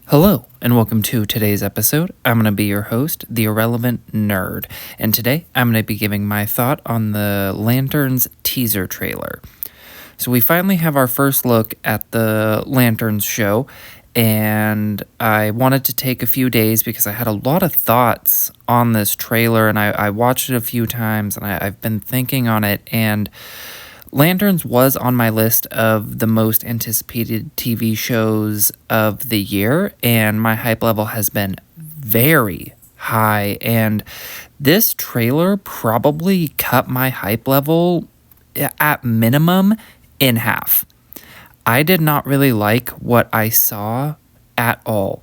Hello, and welcome to today's episode. I'm going to be your host, the Irrelevant Nerd, and today I'm going to be giving my thought on the Lanterns teaser trailer. So we finally have our first look at the Lanterns show, and I wanted to take a few days because I had a lot of thoughts on this trailer, and I watched it a few times, and I've been thinking on it, and Lanterns was on my list of the most anticipated TV shows of the year, and my hype level has been very high. And this trailer probably cut my hype level at minimum in half. I did not really like what I saw at all.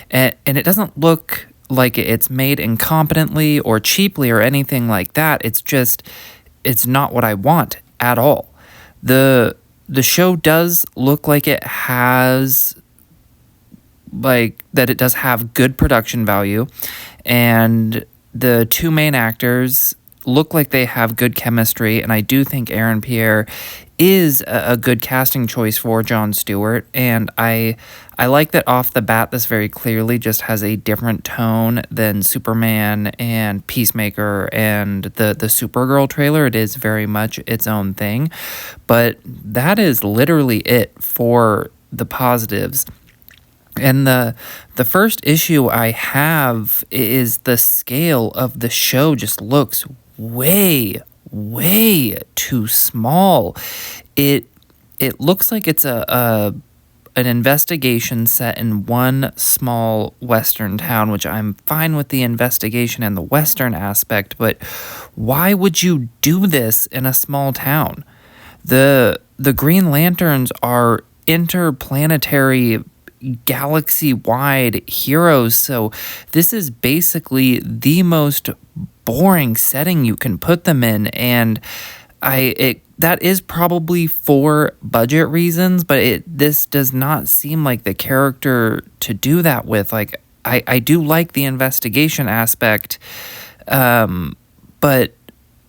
And it doesn't look like it's made incompetently or cheaply or anything like that. It's not what I want at all. The show does look like it has it does have good production value, and the two main actors look like they have good chemistry, and I do think Aaron Pierre is a good casting choice for Jon Stewart, and I like that off the bat this very clearly just has a different tone than Superman and Peacemaker and the Supergirl trailer. It is very much its own thing, but that is literally it for the positives. And the first issue I have is the scale of the show just looks way too small. It looks like it's an investigation set in one small western town, which I'm fine with the investigation and the western aspect, but why would you do this in a small town? The Green Lanterns are interplanetary, galaxy-wide heroes, so this is basically the most boring setting you can put them in, and that is probably for budget reasons, but this does not seem like the character to do that with. Like, I do like the investigation aspect, but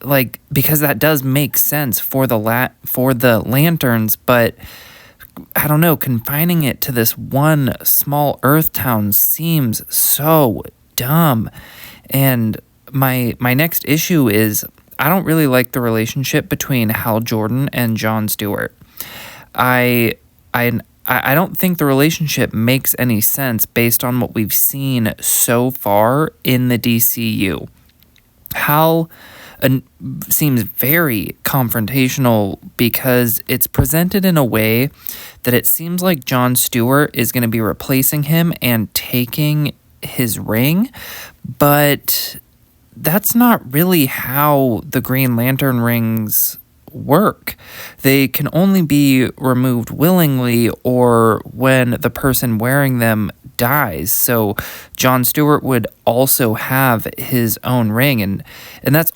like, because that does make sense for the Lanterns, but I don't know, confining it to this one small Earth town seems so dumb. And my next issue is I don't really like the relationship between Hal Jordan and Jon Stewart. I don't think the relationship makes any sense based on what we've seen so far in the DCU. Hal seems very confrontational because it's presented in a way that it seems like Jon Stewart is going to be replacing him and taking his ring, but that's not really how the Green Lantern rings work. They can only be removed willingly or when the person wearing them dies. So Jon Stewart would also have his own ring, and that's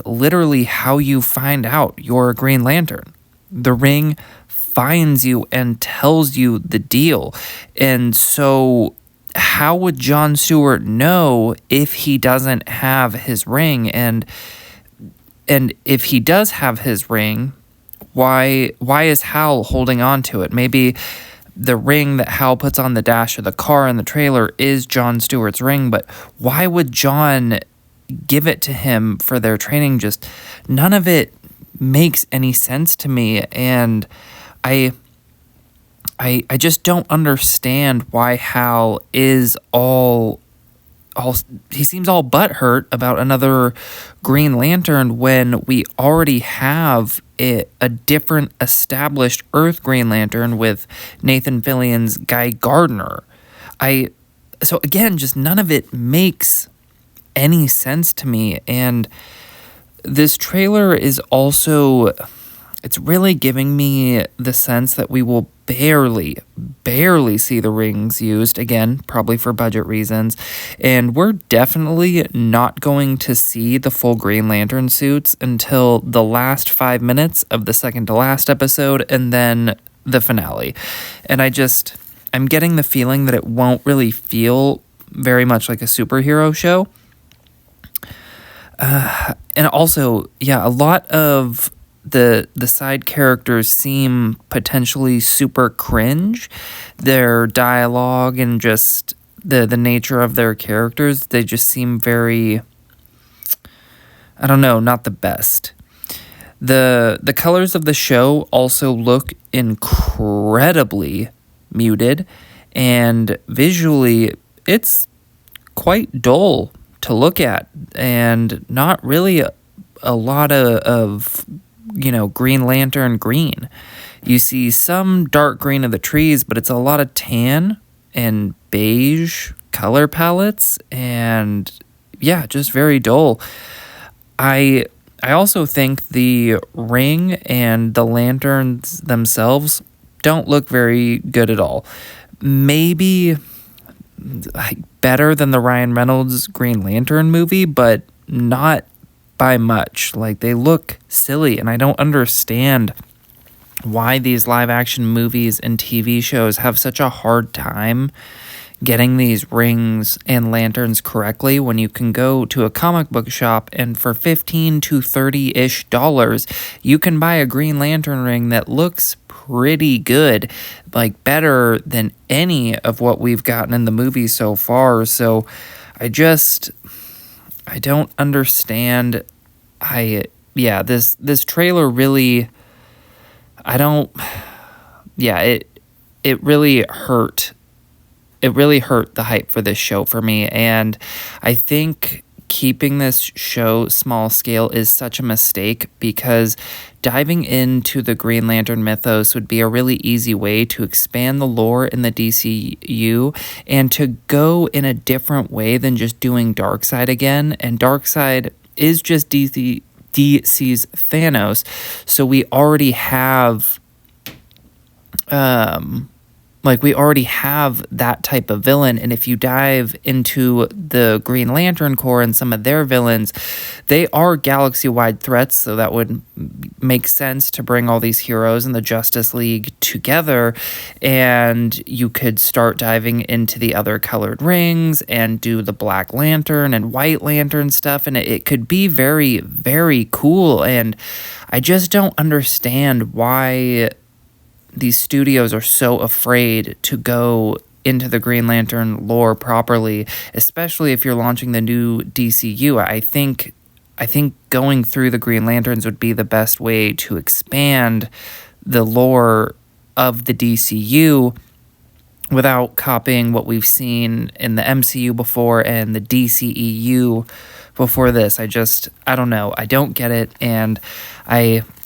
literally how you find out you're a Green Lantern. The ring finds you and tells you the deal. And so how would Jon Stewart know if he doesn't have his ring? And if he does have his ring, why is Hal holding on to it? Maybe the ring that Hal puts on the dash of the car in the trailer is Jon Stewart's ring, but why would Jon give it to him for their training? Just none of it makes any sense to me, and I just don't understand why Hal is he seems all butthurt about another Green Lantern when we already have a different established Earth Green Lantern with Nathan Fillion's Guy Gardner. So again, just none of it makes any sense to me, and this trailer is also, it's really giving me the sense that we will barely see the rings used, again, probably for budget reasons, and we're definitely not going to see the full Green Lantern suits until the last 5 minutes of the second to last episode, and then the finale. And I'm getting the feeling that it won't really feel very much like a superhero show. And also, yeah, a lot of the side characters seem potentially super cringe. Their dialogue and just the nature of their characters, they just seem very, I don't know, not the best. The colors of the show also look incredibly muted, and visually it's quite dull to look at, and not really a lot of Green Lantern green. You see some dark green of the trees, but it's a lot of tan and beige color palettes, and yeah, just very dull. I also think the ring and the lanterns themselves don't look very good at all. Maybe like better than the Ryan Reynolds Green Lantern movie, but not by much. Like, they look silly, and I don't understand why these live action movies and TV shows have such a hard time getting these rings and lanterns correctly when you can go to a comic book shop and for $15 to $30-ish, you can buy a Green Lantern ring that looks pretty good, like better than any of what we've gotten in the movie so far. So I don't understand. This trailer really, it really hurt. It really hurt the hype for this show for me, and I think keeping this show small scale is such a mistake, because diving into the Green Lantern mythos would be a really easy way to expand the lore in the DCU and to go in a different way than just doing Darkseid again. And Darkseid is just DC's Thanos, so we already have we already have that type of villain. And if you dive into the Green Lantern Corps and some of their villains, they are galaxy-wide threats, so that would make sense to bring all these heroes in the Justice League together, and you could start diving into the other colored rings and do the Black Lantern and White Lantern stuff, and it could be very, very cool. And I just don't understand why these studios are so afraid to go into the Green Lantern lore properly, especially if you're launching the new DCU. I think going through the Green Lanterns would be the best way to expand the lore of the DCU without copying what we've seen in the MCU before and the DCEU before this. I don't know. I don't get it, and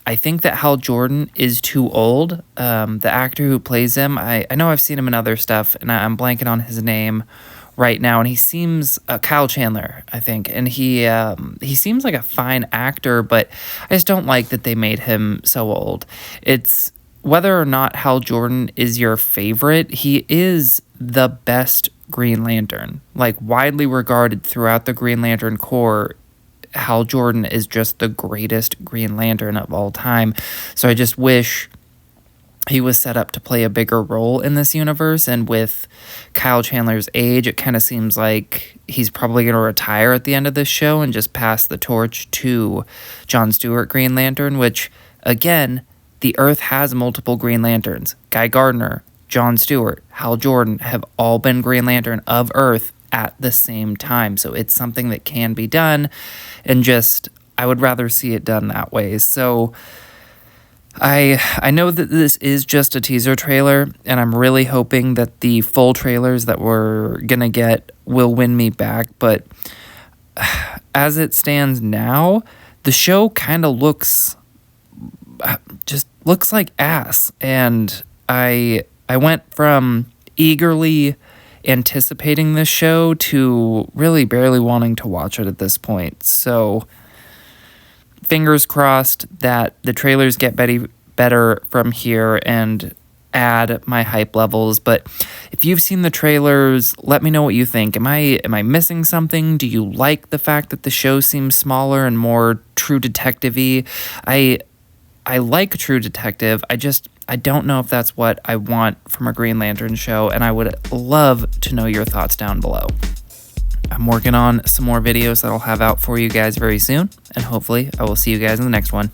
I think that Hal Jordan is too old. The actor who plays him, I know I've seen him in other stuff, and I'm blanking on his name right now. And he seems Kyle Chandler, I think, and he seems like a fine actor, but I just don't like that they made him so old. It's whether or not Hal Jordan is your favorite, he is the best Green Lantern, like widely regarded throughout the Green Lantern Corps. Hal Jordan is just the greatest Green Lantern of all time. So I just wish he was set up to play a bigger role in this universe. And with Kyle Chandler's age, it kind of seems like he's probably going to retire at the end of this show and just pass the torch to John Stewart Green Lantern, which, again, the Earth has multiple Green Lanterns. Guy Gardner, John Stewart, Hal Jordan have all been Green Lantern of Earth at the same time. So it's something that can be done, and just I would rather see it done that way. So I know that this is just a teaser trailer, and I'm really hoping that the full trailers that we're gonna get will win me back, but as it stands now, the show kind of looks like ass. And I went from eagerly anticipating this show to really barely wanting to watch it at this point. So fingers crossed that the trailers get better from here and add my hype levels. But if you've seen the trailers, let me know what you think. Am I missing something? Do you like the fact that the show seems smaller and more True Detective-y? I like True Detective. I don't know if that's what I want from a Green Lantern show, and I would love to know your thoughts down below. I'm working on some more videos that I'll have out for you guys very soon, and hopefully I will see you guys in the next one.